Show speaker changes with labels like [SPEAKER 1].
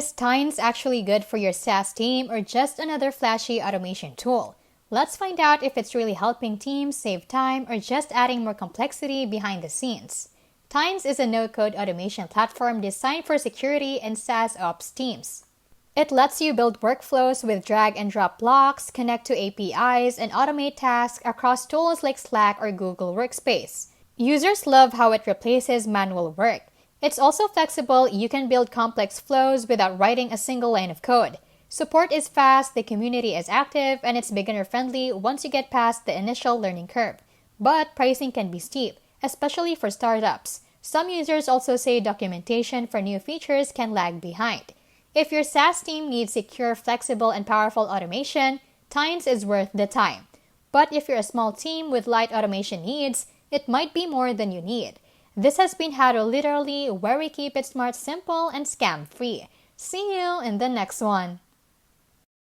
[SPEAKER 1] Is Tines actually good for your SaaS team or just another flashy automation tool? Let's find out if it's really helping teams save time or just adding more complexity behind the scenes. Tines is a no-code automation platform designed for security and SaaS ops teams. It lets you build workflows with drag-and-drop blocks, connect to APIs, and automate tasks across tools like Slack or Google Workspace. Users love how it replaces manual work. It's also flexible. You can build complex flows without writing a single line of code. Support is fast, the community is active, and it's beginner-friendly once you get past the initial learning curve. But pricing can be steep, especially for startups. Some users also say documentation for new features can lag behind. If your SaaS team needs secure, flexible, and powerful automation, Tines is worth the time. But if you're a small team with light automation needs, it might be more than you need. This has been How to Literally, where we keep it smart, simple, and scam-free. See you in the next one.